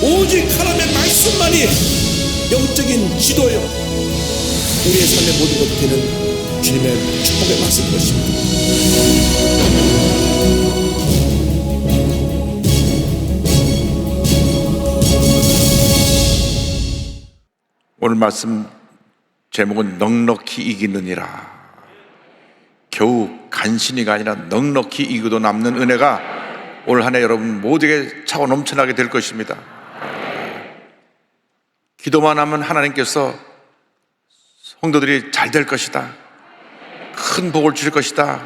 오직 하나님의 말씀만이 영적인 지도요, 우리의 삶의 모든 것이 되는 주님의 축복의 말씀인 것입니다. 오늘 말씀 제목은 넉넉히 이기느니라. 겨우 간신히가 아니라 넉넉히 이기도 남는 은혜가 올 한 해 여러분 모두에게 차고 넘쳐나게 될 것입니다. 기도만 하면 하나님께서 성도들이 잘 될 것이다, 큰 복을 주실 것이다,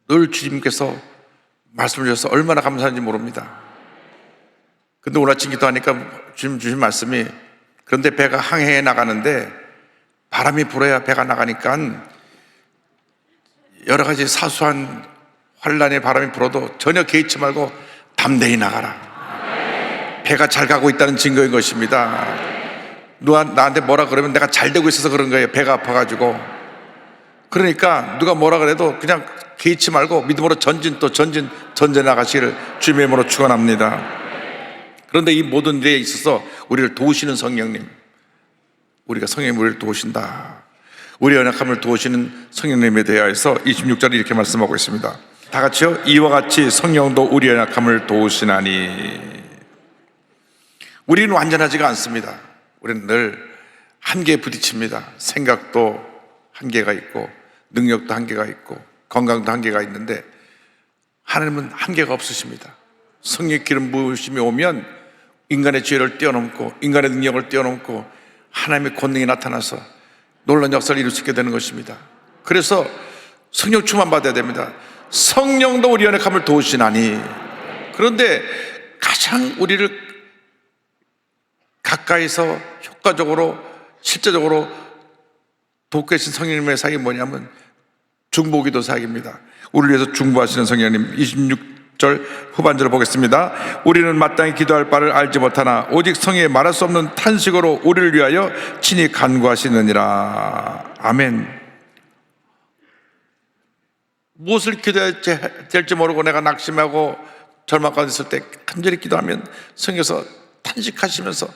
늘 주님께서 말씀을 주셔서 얼마나 감사한지 모릅니다. 근데 오늘 아침 기도하니까 주님 주신 말씀이, 그런데 배가 항해에 나가는데 바람이 불어야 배가 나가니까 여러 가지 사소한 환란의 바람이 불어도 전혀 개의치 말고 담대히 나가라. 배가 잘 가고 있다는 증거인 것입니다. 누가 나한테 뭐라 그러면 내가 잘 되고 있어서 그런 거예요. 배가 아파가지고. 그러니까 누가 뭐라 그래도 그냥 개의치 말고 믿음으로 전진해 나가시기를 주님의 이름으로 축원합니다. 그런데 이 모든 일에 있어서 우리를 도우시는 성령님, 우리가 성령님 우리를 도우신다, 우리의 연약함을 도우시는 성령님에 대하여서 26절에 이렇게 말씀하고 있습니다. 다 같이요. 이와 같이 성령도 우리의 연약함을 도우시나니. 우리는 완전하지가 않습니다. 우리는 늘 한계에 부딪힙니다. 생각도 한계가 있고, 능력도 한계가 있고, 건강도 한계가 있는데 하나님은 한계가 없으십니다. 성령의 기름 부으심이 오면 인간의 지혜를 뛰어넘고 인간의 능력을 뛰어넘고 하나님의 권능이 나타나서 놀라운 역사를 이룰 수 있게 되는 것입니다. 그래서 성령 충만 받아야 됩니다. 성령도 우리 연약함을 도우시나니. 그런데 가장 우리를 가까이서 효과적으로 실제적으로 돕고 계신 성령님의 사역이 뭐냐면 중보기도 사역입니다. 우리를 위해서 중보하시는 성령님. 26절 후반절을 보겠습니다. 우리는 마땅히 기도할 바를 알지 못하나 오직 성령의 말할 수 없는 탄식으로 우리를 위하여 친히 간구하시느니라. 아멘. 무엇을 기도해야 될지 모르고 내가 낙심하고 절망 가운데 있을 때 간절히 기도하면 성령께서 탄식하시면서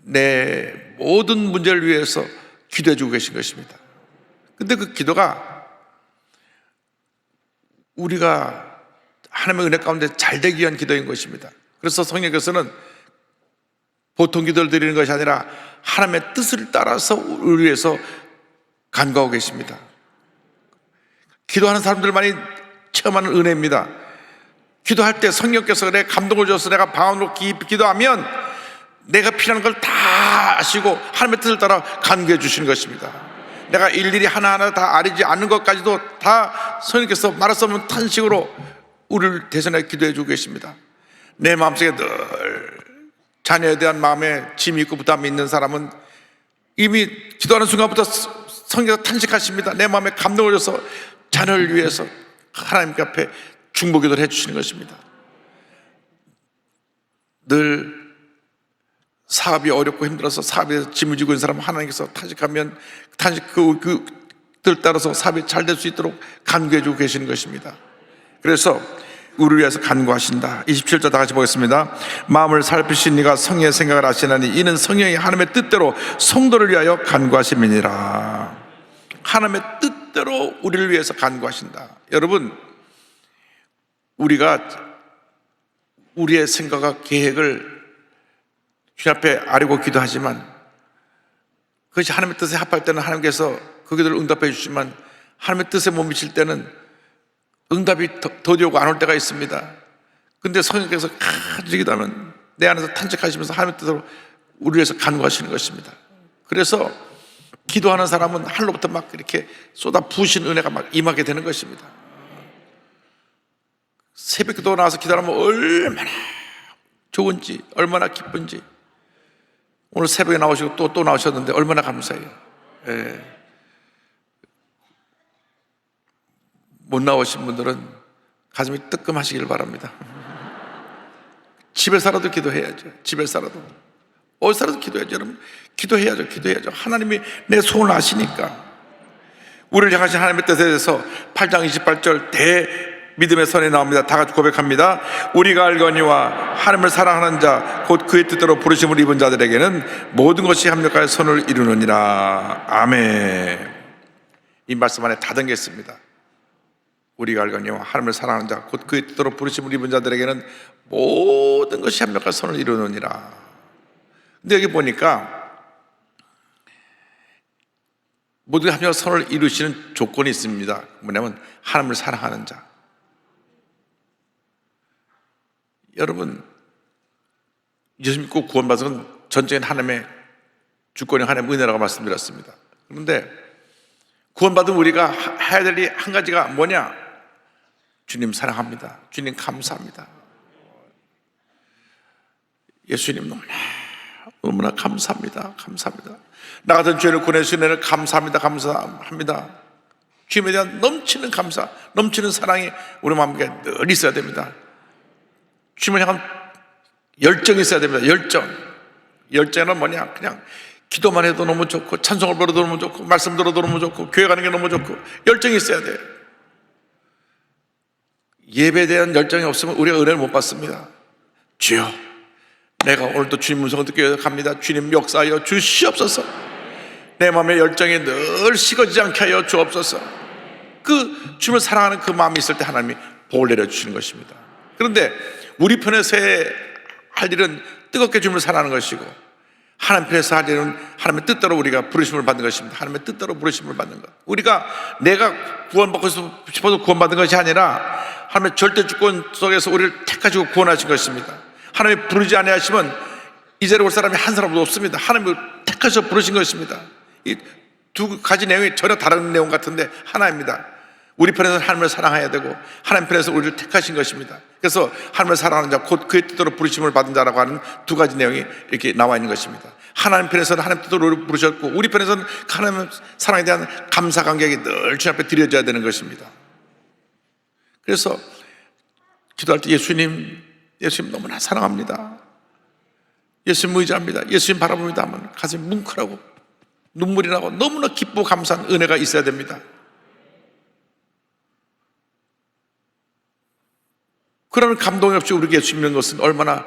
내 모든 문제를 위해서 기도해 주고 계신 것입니다. 근데 그 기도가 우리가 하나님의 은혜 가운데 잘 되기 위한 기도인 것입니다. 그래서 성령께서는 보통 기도를 드리는 것이 아니라 하나님의 뜻을 따라서 우리를 위해서 간구하고 계십니다. 기도하는 사람들만이 체험하는 은혜입니다. 기도할 때 성령께서 내 감동을 줘서 내가 방언으로 깊이 기도하면 내가 필요한 걸 다 아시고 하나님의 뜻을 따라 간구해 주시는 것입니다. 내가 일일이 하나하나 다 알지 않는 것까지도 다 성령께서 말할 수 없는 탄식으로 우리를 대신하여 기도해 주고 계십니다. 내 마음속에 늘 자녀에 대한 마음에 짐이 있고 부담이 있는 사람은 이미 기도하는 순간부터 성령께서 탄식하십니다. 내 마음에 감동을 줘서 자녀를 위해서 하나님 앞에 중보기도를 해주시는 것입니다. 늘 사업이 어렵고 힘들어서 사업에 짐을 지고 있는 사람 하나님께서 탄식하면 그들 따라서 사업이 잘 될 수 있도록 간구해 주고 계시는 것입니다. 그래서 우리를 위해서 간구하신다. 27절 다 같이 보겠습니다. 마음을 살피신 이가 성령의 생각을 아시나니 이는 성령이 하나님의 뜻대로 성도를 위하여 간구하심이니라. 하나님의 뜻대로 우리를 위해서 간구하신다. 여러분, 우리가 우리의 생각과 계획을 주님 앞에 아뢰고 기도하지만 그것이 하나님의 뜻에 합할 때는 하나님께서 그 기도를 응답해 주시지만 하나님의 뜻에 못 미칠 때는 응답이 더디 오고 안 올 때가 있습니다. 근데 성령께서 간절히 기도하면 내 안에서 탄식하시면서 하나님의 뜻으로 우리를 위해서 간구하시는 것입니다. 그래서 기도하는 사람은 하늘로부터 막 이렇게 쏟아 부으신 은혜가 막 임하게 되는 것입니다. 새벽 기도 나와서 기도하면 얼마나 좋은지, 얼마나 기쁜지. 오늘 새벽에 나오시고 또 나오셨는데 얼마나 감사해요. 예. 못 나오신 분들은 가슴이 뜨끔하시길 바랍니다. 집에서라도 기도해야죠. 집에서라도 어디서라도 기도해야죠. 여러분, 기도해야죠. 하나님이 내 소원을 아시니까. 우리를 향하신 하나님의 뜻에 대해서 8장 28절 믿음의 선에 나옵니다. 다 같이 고백합니다. 우리가 알거니와 하나님을 사랑하는 자 곧 그의 뜻대로 부르심을 입은 자들에게는 모든 것이 합력하여 선을 이루느니라. 아멘. 이 말씀 안에 다 담겨 있습니다. 우리가 알거니와 하나님을 사랑하는 자 곧 그의 뜻대로 부르심을 입은 자들에게는 모든 것이 합력하여 선을 이루느니라. 근데 여기 보니까 모든 합력하여 선을 이루시는 조건이 있습니다. 뭐냐면 하나님을 사랑하는 자. 여러분, 예수 믿고 구원받은 건 전적인 하나님의 주권이 하나님의 은혜라고 말씀드렸습니다. 그런데 구원받은 우리가 해야 될 일 한 가지가 뭐냐? 주님 사랑합니다. 주님 감사합니다. 예수님 너무나 감사합니다. 감사합니다. 나 같은 죄를 구원해주신 은혜를 감사합니다. 감사합니다. 주님에 대한 넘치는 감사, 넘치는 사랑이 우리 마음에 늘 있어야 됩니다. 주님을 향한 열정이 있어야 됩니다. 열정은 뭐냐? 그냥 기도만 해도 너무 좋고, 찬송을 부르도 너무 좋고, 말씀 들어도 너무 좋고, 교회 가는 게 너무 좋고, 열정이 있어야 돼요. 예배에 대한 열정이 없으면 우리가 은혜를 못 받습니다. 주여, 내가 오늘도 주님 음성을 듣게 갑니다. 주님 역사하여 주시옵소서. 내 마음의 열정이 늘 식어지지 않게 하여 주옵소서. 그 주님을 사랑하는 그 마음이 있을 때 하나님이 복을 내려주시는 것입니다. 그런데 우리 편에서 할 일은 뜨겁게 주님을 사랑하는 것이고, 하나님 편에서 할 일은 하나님의 뜻대로 우리가 부르심을 받는 것입니다. 하나님의 뜻대로 부르심을 받는 것. 우리가 내가 구원받고 싶어서 구원받은 것이 아니라 하나님의 절대 주권 속에서 우리를 택하시고 구원하신 것입니다. 하나님이 부르지 아니하시면 이 자리에 올 사람이 한 사람도 없습니다. 하나님을 택하셔서 부르신 것입니다. 이 두 가지 내용이 전혀 다른 내용 같은데 하나입니다. 우리 편에서는 하나님을 사랑해야 되고, 하나님 편에서 우리를 택하신 것입니다. 그래서 하나님을 사랑하는 자 곧 그의 뜻대로 부르심을 받은 자라고 하는 두 가지 내용이 이렇게 나와 있는 것입니다. 하나님 편에서는 하나님 뜻대로 우리를 부르셨고, 우리 편에서는 하나님 사랑에 대한 감사 감격이 늘 주님 앞에 드려져야 되는 것입니다. 그래서 기도할 때 예수님 너무나 사랑합니다. 예수님 의지합니다. 예수님 바라봅니다 하면 가슴이 뭉클하고 눈물이 나고 너무나 기쁘고 감사한 은혜가 있어야 됩니다. 그런 감동이 없이 우리에게 예수 믿는 것은 얼마나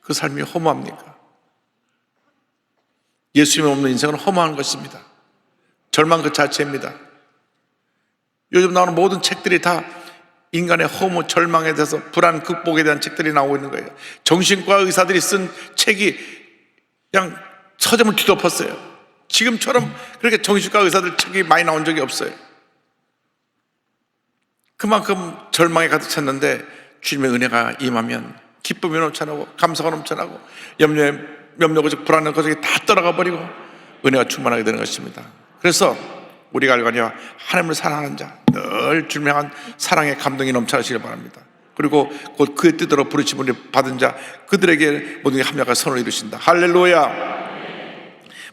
그 삶이 허무합니까? 예수님 없는 인생은 허무한 것입니다. 절망 그 자체입니다. 요즘 나오는 모든 책들이 다 인간의 허무, 절망에 대해서 불안 극복에 대한 책들이 나오고 있는 거예요. 정신과 의사들이 쓴 책이 그냥 서점을 뒤덮었어요. 지금처럼 그렇게 정신과 의사들 책이 많이 나온 적이 없어요. 그만큼 절망에 가득 찼는데 주님의 은혜가 임하면 기쁨이 넘쳐나고 감사가 넘쳐나고 염려고 불안한 것이 다 떠나가 버리고 은혜가 충만하게 되는 것입니다. 그래서 우리가 알거니와 하나님을 사랑하는 자, 늘 주님 향한 사랑의 감동이 넘쳐나시길 바랍니다. 그리고 곧 그의 뜻대로 부르심을 받은 자 그들에게 모든 게 합력한 선을 이루신다. 할렐루야.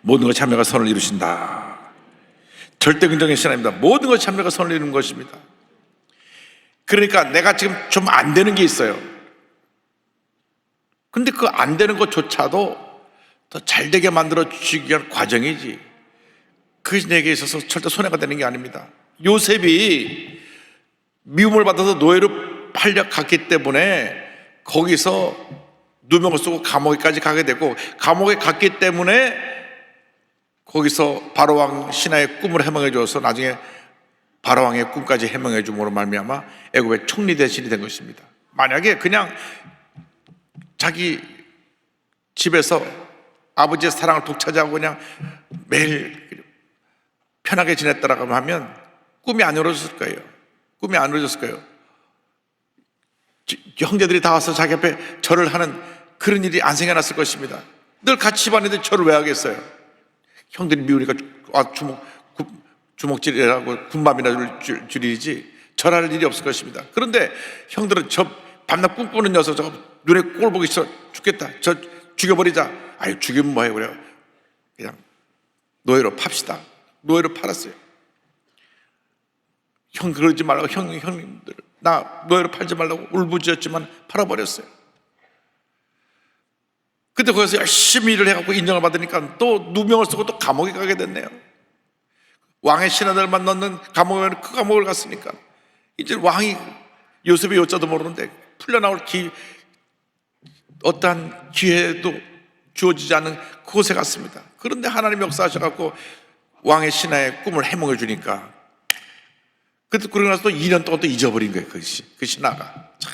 모든 것이 합력한 선을 이루신다. 절대 긍정의 신앙입니다. 모든 것이 합력한 선을 이루는 것입니다. 그러니까 내가 지금 좀 안 되는 게 있어요. 근데 그 안 되는 것조차도 더 잘 되게 만들어 주시기 위한 과정이지, 그것이 내게 있어서 절대 손해가 되는 게 아닙니다. 요셉이 미움을 받아서 노예로 팔려갔기 때문에 거기서 누명을 쓰고 감옥에까지 가게 되고, 감옥에 갔기 때문에 거기서 바로왕 신하의 꿈을 해명해 줘서 나중에 바로왕의 꿈까지 해명해 줌으로 말미암아 애굽의 총리 대신이 된 것입니다. 만약에 그냥 자기 집에서 아버지의 사랑을 독차지하고 그냥 매일 편하게 지냈다라고 하면 꿈이 안 이루어졌을 거예요. 꿈이 안 이루어졌을 거예요. 형제들이 다 와서 자기 앞에 절을 하는 그런 일이 안 생겨났을 것입니다. 늘 같이 집안에들 절을 왜 하겠어요? 형들이 미우니까 주먹질이라고 군밤이나 줄이지 절할 일이 없을 것입니다. 그런데 형들은 저 밤낮 꿈꾸는 녀석 저거 눈에 꼴 보기 싫어 죽겠다, 저 죽여버리자. 아유, 죽이면 뭐해요? 그래요. 그냥 노예로 팝시다. 노예로 팔았어요. 형 그러지 말라고, 형님들 나 노예로 팔지 말라고 울부짖었지만 팔아버렸어요. 근데 거기서 열심히 일을 해갖고 인정을 받으니까 또 누명을 쓰고 또 감옥에 가게 됐네요. 왕의 신하들만 넣는 감옥에, 그 감옥을 갔으니까 이제 왕이 요셉의 요자도 모르는데 풀려나올 어떠한 기회도 주어지지 않는 그곳에 갔습니다. 그런데 하나님이 역사하셔갖고 왕의 신하의 꿈을 해몽해 주니까 그러고 나서 또 2년 동안 또 잊어버린 거예요. 그 신하가 참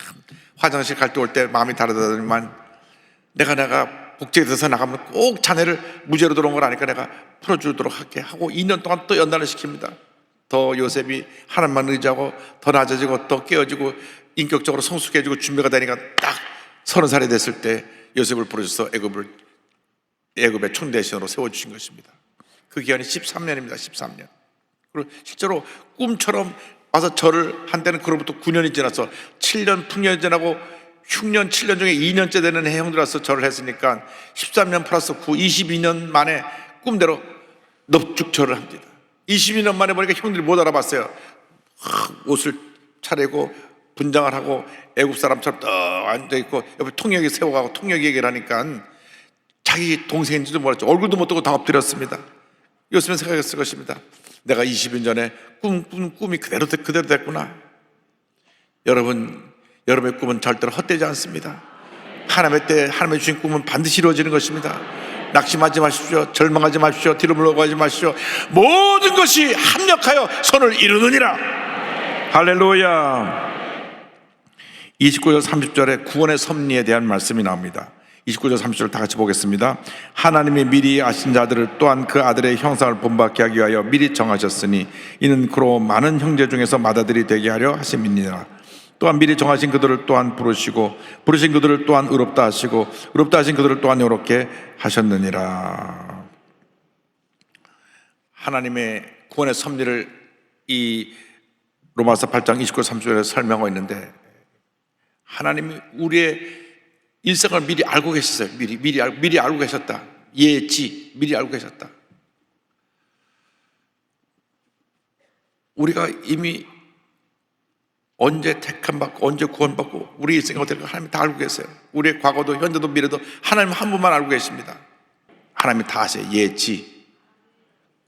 화장실 갈 때 올 때 마음이 다르다더니만 내가 국제에 들어서 나가면 꼭 자네를 무죄로 들어온 걸 아니까 내가 풀어주도록 할게 하고 2년 동안 또 연단을 시킵니다. 더 요셉이 하나님만 의지하고 더 낮아지고 더 깨어지고 인격적으로 성숙해지고 준비가 되니까 딱 30살이 됐을 때 요셉을 부르셔서 애굽의 총대신으로 세워주신 것입니다. 그 기간이 13년입니다. 13년. 그리고 실제로 꿈처럼 와서 절을 한 때는 그로부터 9년이 지나서 7년 풍년이 지나고 6년 7년 중에 2년째 되는 해 형들 와서 절을 했으니까 13년 플러스 9 22년 만에 꿈대로 넙죽절을 합니다. 22년 만에 보니까 형들이 못 알아봤어요. 옷을 차리고 분장을 하고 애국 사람처럼 딱 앉아있고 옆에 통역이 세워가고 통역 얘기를 하니까 자기 동생인지도 몰랐죠. 얼굴도 못 뜨고 다 엎드렸습니다. 요즘엔 생각했을 것입니다. 내가 20년 전에 꿈이 그대로 됐구나. 여러분의 꿈은 절대로 헛되지 않습니다. 하나님의 주신 꿈은 반드시 이루어지는 것입니다. 낙심하지 마십시오. 절망하지 마십시오. 뒤로 물러가지 마십시오. 모든 것이 합력하여 선을 이루느니라. 할렐루야. 29절 30절에 구원의 섭리에 대한 말씀이 나옵니다. 29절 30절 다 같이 보겠습니다. 하나님이 미리 아신 자들을 또한 그 아들의 형상을 본받게 하기 위하여 미리 정하셨으니 이는 그로 많은 형제 중에서 맏아들이 되게 하려 하심이니라. 또한 미리 정하신 그들을 또한 부르시고 부르신 그들을 또한 의롭다 하시고 의롭다 하신 그들을 또한 요롭게 하셨느니라. 하나님의 구원의 섭리를 이 로마서 8장 29, 30절에 설명하고 있는데 하나님이 우리의 일생을 미리 알고 계셨어요. 미리 알고 계셨다. 예지 미리 알고 계셨다. 우리가 이미 언제 택함받고 언제 구원받고 우리 일생이 어떻게 될까 하나님이 다 알고 계세요. 우리의 과거도 현재도 미래도 하나님 한 분만 알고 계십니다. 하나님이 다 아세요. 예지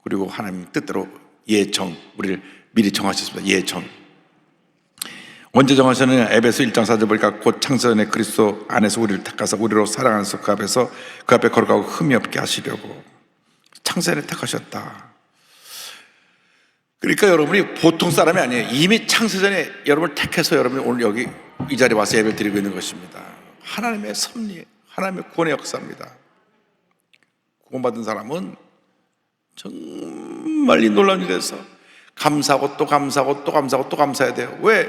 그리고 하나님 뜻대로 예정 우리를 미리 정하셨습니다. 예정 언제 정하셨느냐? 에베소 1장 4절 보니까 곧 창세전에 그리스도 안에서 우리를 택하사 우리로 사랑하셔서 그 앞에 거룩하고 흠이 없게 하시려고 창세전에 택하셨다. 그러니까 여러분이 보통 사람이 아니에요. 이미 창세전에 여러분을 택해서 여러분이 오늘 여기 이 자리에 와서 예배를 드리고 있는 것입니다. 하나님의 섭리, 하나님의 구원의 역사입니다. 구원받은 사람은 정말 이 놀라운 일에서 감사하고 또 감사하고 또 감사하고 또 감사해야 돼요. 왜?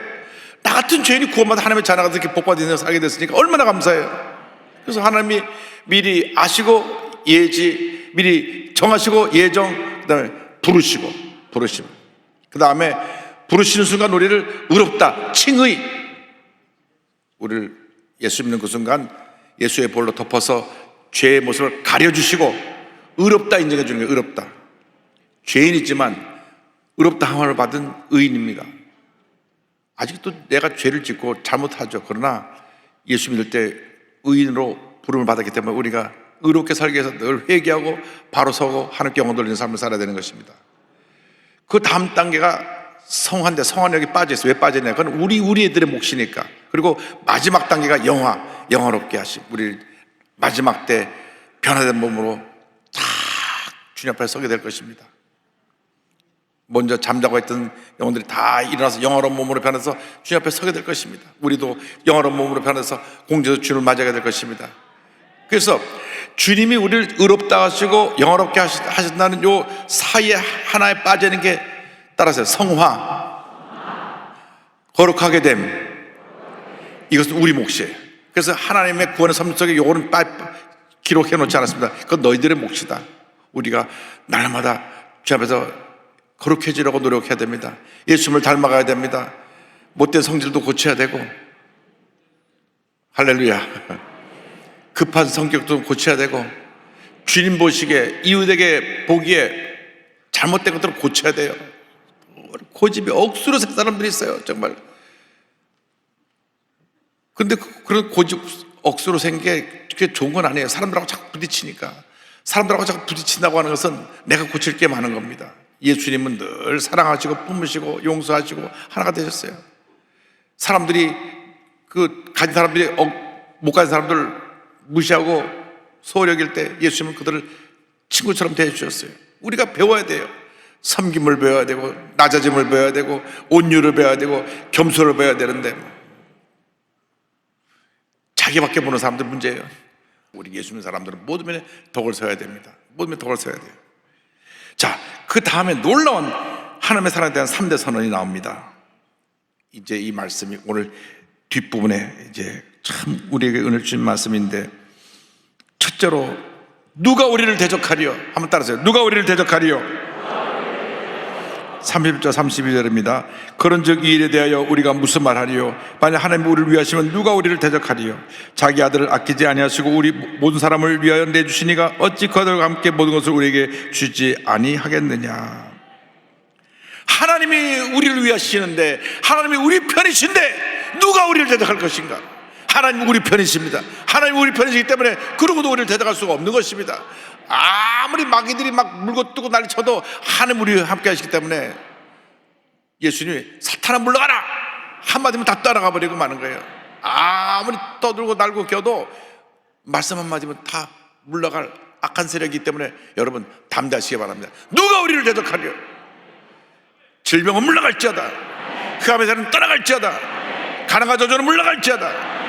나 같은 죄인이 구원받아 하나님의 자녀가 이렇게 복받은 인생을 살게 됐으니까 얼마나 감사해요. 그래서 하나님이 미리 아시고 예지, 미리 정하시고 예정, 그 다음에 부르심, 그 다음에 부르시는 순간 우리를 의롭다, 칭의, 우리를 예수 믿는 그 순간 예수의 볼로 덮어서 죄의 모습을 가려주시고 의롭다 인정해 주는 게 의롭다. 죄인이지만 의롭다 함을 받은 의인입니다. 아직도 내가 죄를 짓고 잘못하죠. 그러나 예수 믿을 때 의인으로 부름을 받았기 때문에 우리가 의롭게 살기 위해서 늘 회개하고 바로 서고 하나님께 영광 돌리는 삶을 살아야 되는 것입니다. 그 다음 단계가 성화인데 성화는 여기 빠져 있어요. 왜 빠졌냐? 그건 우리 애들의 몫이니까. 그리고 마지막 단계가 영화롭게 하심. 우리 마지막 때 변화된 몸으로 탁 주님 앞에 서게 될 것입니다. 먼저 잠자고 있던 영혼들이 다 일어나서 영화로운 몸으로 변해서 주님 앞에 서게 될 것입니다. 우리도 영화로운 몸으로 변해서 공중에서 주님을 맞이하게 될 것입니다. 그래서 주님이 우리를 의롭다 하시고 영화롭게 하신다는 요 사이에 하나에 빠지는 게 따라서 성화, 거룩하게 됨, 이것은 우리 몫이에요. 그래서 하나님의 구원의 섭리 속에 요거는 기록해 놓지 않았습니다. 그건 너희들의 몫이다. 우리가 날마다 주 앞에서 거룩해지려고 노력해야 됩니다. 예수님을 닮아가야 됩니다. 못된 성질도 고쳐야 되고, 할렐루야. 급한 성격도 고쳐야 되고, 주님 보시기에 이웃에게 보기에 잘못된 것들을 고쳐야 돼요. 고집이 억수로 센 사람들이 있어요. 정말. 그런데 그런 고집 억수로 센 게 그게 좋은 건 아니에요. 사람들하고 자꾸 부딪히니까. 사람들하고 자꾸 부딪힌다고 하는 것은 내가 고칠 게 많은 겁니다. 예수님은 늘 사랑하시고 품으시고 용서하시고 하나가 되셨어요. 사람들이 가진 사람들이 못 가진 사람들 무시하고 소홀히 여길 때 예수님은 그들을 친구처럼 대해주셨어요. 우리가 배워야 돼요. 섬김을 배워야 되고, 낮아짐을 배워야 되고, 온유를 배워야 되고, 겸손을 배워야 되는데 자기밖에 보는 사람들 문제예요. 우리 예수 믿는 사람들은 모든 면에 덕을 서야 됩니다. 모든 면에 덕을 서야 돼요. 자, 그 다음에 놀라운 하나님의 사랑에 대한 3대 선언이 나옵니다. 이제 이 말씀이 오늘 뒷부분에 이제 참 우리에게 은혜를 주신 말씀인데, 첫째로 누가 우리를 대적하리요? 한번 따라하세요. 누가 우리를 대적하리요? 31절 32절입니다. 그런즉 이 일에 대하여 우리가 무슨 말하리요? 만약 하나님이 우리를 위하시면 누가 우리를 대적하리요? 자기 아들을 아끼지 아니하시고 우리 모든 사람을 위하여 내주시니가 어찌 그들과 함께 모든 것을 우리에게 주지 아니하겠느냐? 하나님이 우리를 위하시는데, 하나님이 우리 편이신데 누가 우리를 대적할 것인가? 하나님은 우리 편이십니다. 하나님은 우리 편이시기 때문에 그러고도 우리를 대적할 수가 없는 것입니다. 아무리 마귀들이 막 물고 뜨고 난리쳐도 하나님 우리와 함께 하시기 때문에 예수님이 사탄아 물러가라 한마디면 다 따라가 버리고 마는 거예요. 아무리 떠들고 날고 껴도 말씀 한마디면 다 물러갈 악한 세력이기 때문에 여러분 담대하시기 바랍니다. 누가 우리를 대적하려? 질병은 물러갈지어다, 흑암의 자는 떠나갈지어다, 가난과 저주는 물러갈지어다,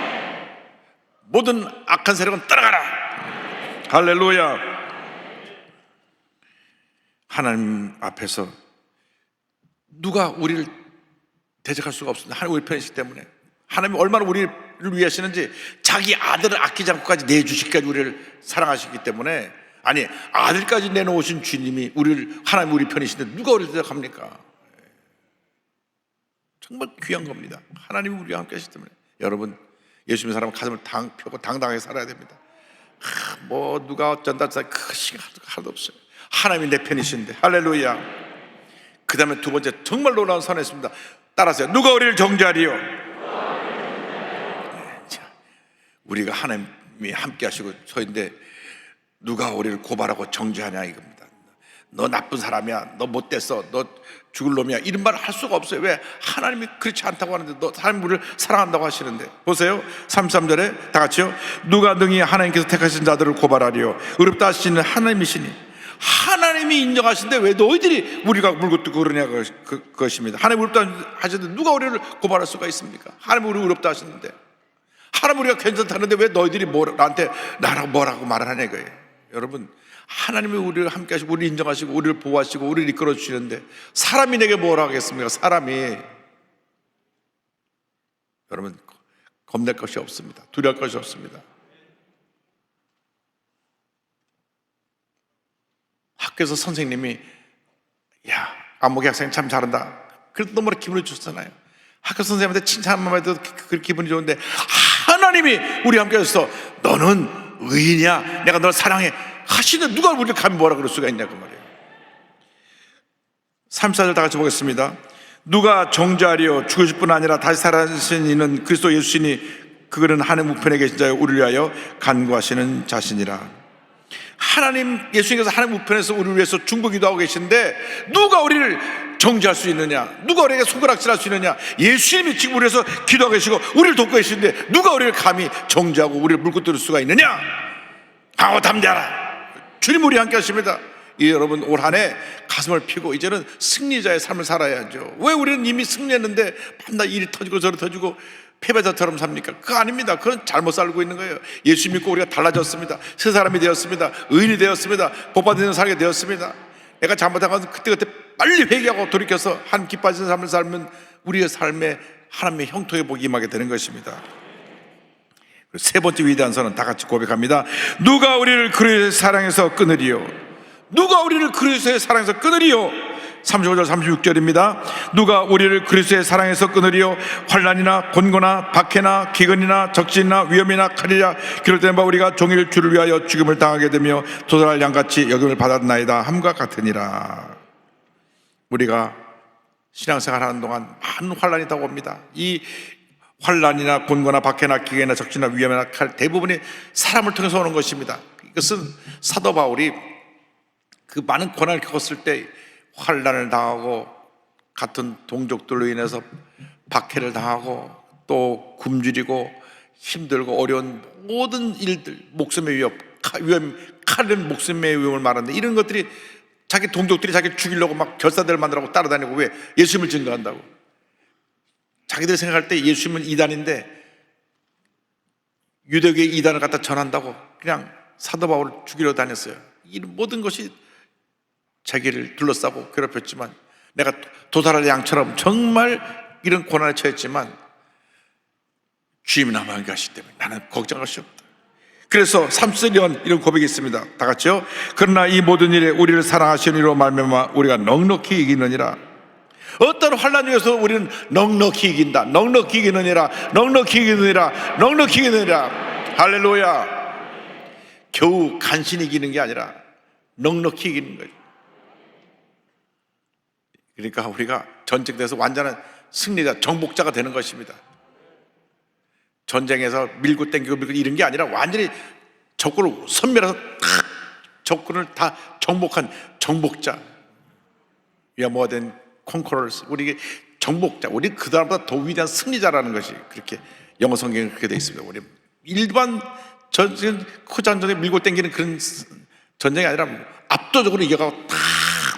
모든 악한 세력은 떠나가라. 할렐루야. 하나님 앞에서 누가 우리를 대적할 수가 없습니다. 하나님 우리 편이시기 때문에. 하나님이 얼마나 우리를 위하시는지, 자기 아들을 아끼지 않고까지 내주시기까지 우리를 사랑하시기 때문에, 아니 아들까지 내놓으신 주님이 하나님 우리 편이신데 누가 우리를 대적합니까? 정말 귀한 겁니다. 하나님이 우리와 함께 하시기 때문에 여러분 예수 믿는 사람은 가슴을 펴고 당당하게 살아야 됩니다. 뭐 누가 어쩐다 그 시간 하나도 없어요. 하나님이 내 편이신데. 할렐루야. 그 다음에 두 번째 정말 놀라운 선언했습니다. 따라하세요. 누가 우리를 정죄하리요? 우리가 하나님이 함께 하시고 서인데 누가 우리를 고발하고 정죄하냐 이겁니다. 너 나쁜 사람이야, 너 못됐어, 너 죽을 놈이야, 이런 말을 할 수가 없어요. 왜? 하나님이 그렇지 않다고 하는데, 하나님이 우리를 사랑한다고 하시는데. 보세요 33절에 다 같이요. 누가 능히 하나님께서 택하신 자들을 고발하리요? 의롭다 하시는 하나님이시니. 하나님이 인정하시는데 왜 너희들이 우리가 물고 뜯고 그러냐 그것입니다. 하나님 의롭다 하시는데 누가 우리를 고발할 수가 있습니까? 하나님 우리 의롭다 하시는데, 하나님 우리가 괜찮다는데 왜 너희들이 나한테 뭐라고 말을 하냐 이거예요. 여러분 하나님이 우리를 함께 하시고 우리를 인정하시고 우리를 보호하시고 우리를 이끌어 주시는데 사람이 내게 뭘 하겠습니까? 사람이. 여러분 겁낼 것이 없습니다. 두려울 것이 없습니다. 학교에서 선생님이 야 안목이 학생 참 잘한다, 그래도 너무 기분이 좋잖아요. 학교 선생님한테 칭찬만 해도 그 기분이 좋은데, 하나님이 우리 함께 하셔서 너는 의인이야, 내가 너를 사랑해 하시는데 누가 우리를 감히 뭐라 그럴 수가 있냐고 말이에요. 34절 다 같이 보겠습니다. 누가 정죄하리요? 죽으실 뿐 아니라 다시 살아나신 이는 그리스도 예수시니 그들은 하나님 우편에 계신 자여 우리를 위하여 간구하시는 자신이라. 하나님 예수님께서 하나님 우편에서 우리를 위해서 중보기도 하고 계신데 누가 우리를 정죄할 수 있느냐? 누가 우리에게 손가락질할 수 있느냐? 예수님이 지금 우리 위해서 기도하고 계시고 우리를 돕고 계시는데 누가 우리를 감히 정죄하고 우리를 물고 뜯을 수가 있느냐? 강호 담대하라. 주님 우리 함께 하십니다. 여러분 올 한 해 가슴을 펴고 이제는 승리자의 삶을 살아야죠. 왜 우리는 이미 승리했는데 맨날 일이 터지고 저리 터지고 패배자처럼 삽니까? 그거 아닙니다. 그건 잘못 살고 있는 거예요. 예수 믿고 우리가 달라졌습니다. 새 사람이 되었습니다. 의인이 되었습니다. 복받는 살게 되었습니다. 내가 잘못한 것은 그때그때 빨리 회개하고 돌이켜서 하나님 기뻐하시는 삶을 살면 우리의 삶에 하나님의 형통의 복이 임하게 되는 것입니다. 세 번째 위대한 선언 다 같이 고백합니다. 누가 우리를 그리스도의 사랑에서 끊으리요? 누가 우리를 그리스도의 사랑에서 끊으리요? 35절 36절입니다. 누가 우리를 그리스도의 사랑에서 끊으리요? 환난이나 곤고나 박해나 기근이나 적신이나 위험이나 칼이라 기록된 바 우리가 종일 주를 위하여 죽음을 당하게 되며 도살할 양같이 여김을 받았나이다 함과 같으니라. 우리가 신앙생활 하는 동안 많은 환난이 다가옵니다. 이 환난이나 곤고나 박해나 기근이나 적신이나 위험이나 칼 대부분이 사람을 통해서 오는 것입니다. 이것은 사도 바울이 그 많은 고난을 겪었을 때 환난을 당하고 같은 동족들로 인해서 박해를 당하고 또 굶주리고 힘들고 어려운 모든 일들, 목숨의 위협, 칼은 목숨의 위험을 말하는데, 이런 것들이 자기 동족들이 자기를 죽이려고 막 결사대를 만들라고 따라다니고, 왜? 예수님을 증거한다고. 자기들이 생각할 때 예수님은 이단인데 유대교의 이단을 갖다 전한다고 그냥 사도 바울을 죽이려 다녔어요. 이 모든 것이 자기를 둘러싸고 괴롭혔지만, 내가 도살할 양처럼 정말 이런 고난에 처했지만 주님이 나와 함께 하시기 때문에 나는 걱정할 것이 없다. 그래서 30년 이런 고백이 있습니다. 다 같이요. 그러나 이 모든 일에 우리를 사랑하시는 이로 말미암아 우리가 넉넉히 이기느니라. 어떤 환난 중에서 우리는 넉넉히 이긴다. 넉넉히 이기느니라. 넉넉히 이기느니라. 넉넉히 이기느니라. 할렐루야. 겨우 간신히 이기는 게 아니라 넉넉히 이기는 거예요. 그러니까 우리가 전쟁에서 완전한 승리자, 정복자가 되는 것입니다. 전쟁에서 밀고 땡기고 이런 게 아니라 완전히 적군을 섬멸해서 적군을 다 정복한 정복자. We are more than conquerors. 우리 정복자, 우리 그 다음보다 더 위대한 승리자라는 것이 그렇게 영어 성경에 그렇게 되어 있습니다. 우리 일반 전쟁에 밀고 땡기는 그런 전쟁이 아니라 압도적으로 이겨가고 다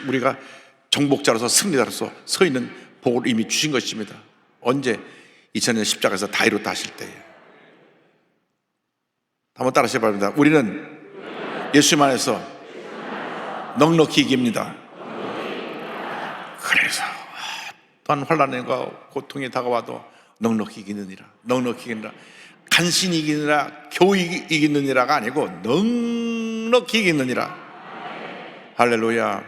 우리가 정복자로서 승리자로서 서 있는 복을 이미 주신 것입니다. 언제? 2000년 십자가에서 다 이루었다 하실 때에. 한번 따라하시기 바랍니다. 우리는 예수님 안에서 넉넉히 이깁니다. 그래서 또한 환난과 고통이 다가와도 넉넉히 이기느니라. 넉넉히 이기느니라. 간신히 이기느니라, 겨우 이기느니라가 아니고 넉넉히 이기느니라. 할렐루야.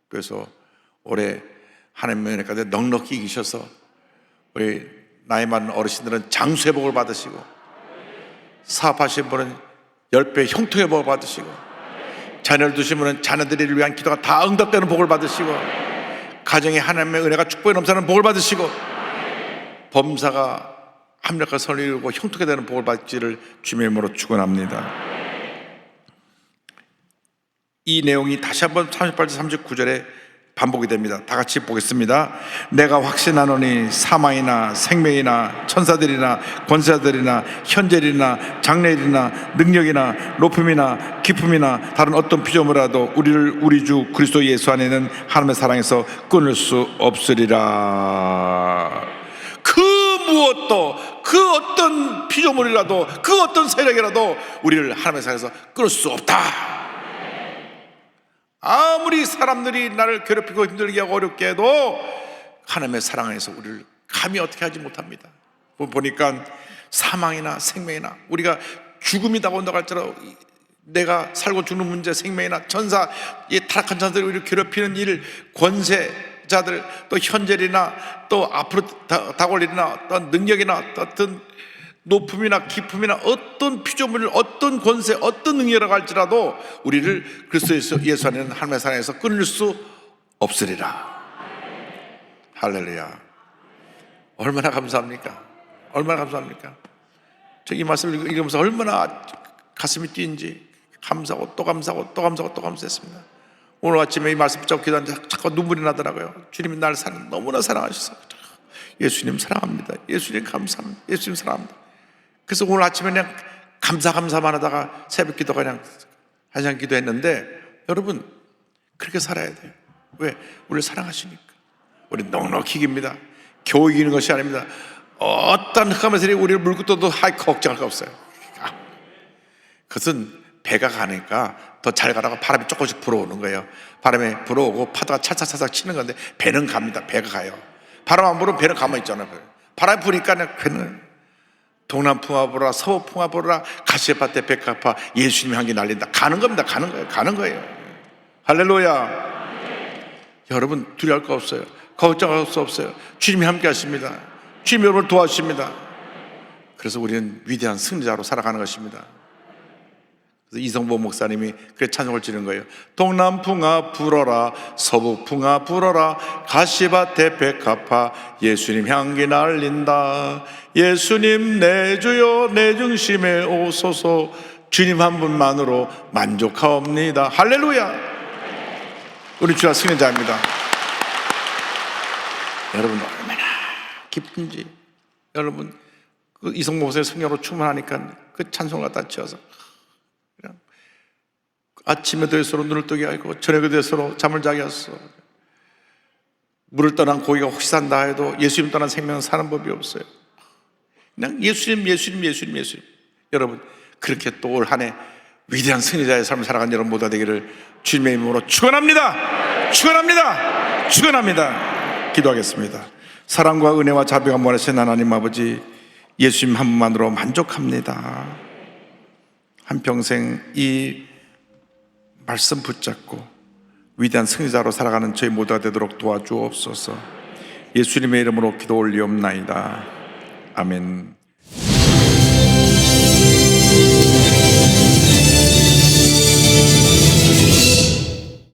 그래서 올해 하나님의 은혜 가운데 넉넉히 이기셔서 우리 나이 많은 어르신들은 장수의 복을 받으시고, 사업하신 분은 10배 형통의 복을 받으시고, 자녀를 두신 분은 자녀들을 위한 기도가 다 응답되는 복을 받으시고, 가정에 하나님의 은혜가 축복에 넘치는 복을 받으시고, 범사가 합력과 선을 이루고 형통하게 되는 복을 받기를 주님의 이름으로 축원합니다. 이 내용이 다시 한번 38절 39절에 반복이 됩니다. 다 같이 보겠습니다. 내가 확신하노니 사망이나 생명이나 천사들이나 권세자들이나 현재일이나 장래일이나 능력이나 높음이나 깊음이나 다른 어떤 피조물이라도 우리를 우리 주 그리스도 예수 안에는 하나님의 사랑에서 끊을 수 없으리라. 그 무엇도, 그 어떤 피조물이라도, 그 어떤 세력이라도 우리를 하나님의 사랑에서 끊을 수 없다. 아무리 사람들이 나를 괴롭히고 힘들게 하고 어렵게 해도 하나님의 사랑 안에서 우리를 감히 어떻게 하지 못합니다. 보니까 사망이나 생명이나, 우리가 죽음이 다가온다고 할지라도 내가 살고 죽는 문제, 생명이나 천사, 이 타락한 자들을 우리를 괴롭히는 일, 권세자들, 또 현재이나 또 앞으로 다가올 일이나 어떤 능력이나 어떤 높음이나 깊음이나 어떤 피조물을, 어떤 권세, 어떤 능력이라고 할지라도 우리를 그리스도 예수 안에는 하나님의 사랑에서 끊을 수 없으리라. 할렐루야. 얼마나 감사합니까? 얼마나 감사합니까? 저 이 말씀을 읽으면서 얼마나 가슴이 뛰는지 감사하고 또 감사하고 또 감사하고 또 감사했습니다. 오늘 아침에 이 말씀 붙잡고 기도하는데 자꾸 눈물이 나더라고요. 주님이 나를 너무나 사랑하셔서, 예수님 사랑합니다, 예수님 감사합니다, 예수님 사랑합니다. 그래서 오늘 아침에 그냥 감사만 하다가 새벽 기도가 그냥 한 시간 기도했는데, 여러분 그렇게 살아야 돼요. 왜? 우리를 사랑하시니까. 우리 넉넉히 이깁니다. 겨우 이기는 것이 아닙니다. 어떤 흑암의 세력이 우리를 물고 떠도 걱정할 거 없어요. 그것은 배가 가니까 더 잘 가라고 바람이 조금씩 불어오는 거예요. 바람이 불어오고 파도가 찰싹찰싹 치는 건데 배는 갑니다. 배가 가요. 바람 안 불으면 배는 가만히 있잖아요. 바람이 부니까 배는 동남풍아 불어라, 서북풍아 불어라, 가시밭에 백합화, 예수님의 향기 날린다. 가는 겁니다. 가는 거예요. 할렐루야. 여러분 두려울 거 없어요. 걱정할 수 없어요. 주님이 함께 하십니다. 주님이 여러분을 도와주십니다. 그래서 우리는 위대한 승리자로 살아가는 것입니다. 그래서 이성보 목사님이 그렇게 찬송을 지는 거예요. 동남풍아 불어라, 서북풍아 불어라, 가시밭에 백합화, 예수님 향기 날린다. 예수님 내 주여 내 중심에 오소서, 주님 한 분만으로 만족하옵니다. 할렐루야. 우리 주와 승리자입니다. 여러분 얼마나 기쁜지, 여러분 그 이성모세 성령으로 충만하니까 그 찬송을 갖다 지어서 그냥 아침에 될수록 눈을 뜨게 하고 저녁에 될수록 잠을 자게 하소서. 물을 떠난 고기가 혹시 산다 해도 예수님 떠난 생명은 사는 법이 없어요. 그냥 예수님. 여러분, 그렇게 또 올 한 해 위대한 승리자의 삶을 살아가는 여러분 모두가 되기를 주님의 이름으로 축원합니다. 기도하겠습니다. 사랑과 은혜와 자비가 무한하신 하나님 아버지, 예수님 한 분만으로 만족합니다. 한평생 이 말씀 붙잡고 위대한 승리자로 살아가는 저희 모두가 되도록 도와주옵소서. 예수님의 이름으로 기도 올리옵나이다. 아멘.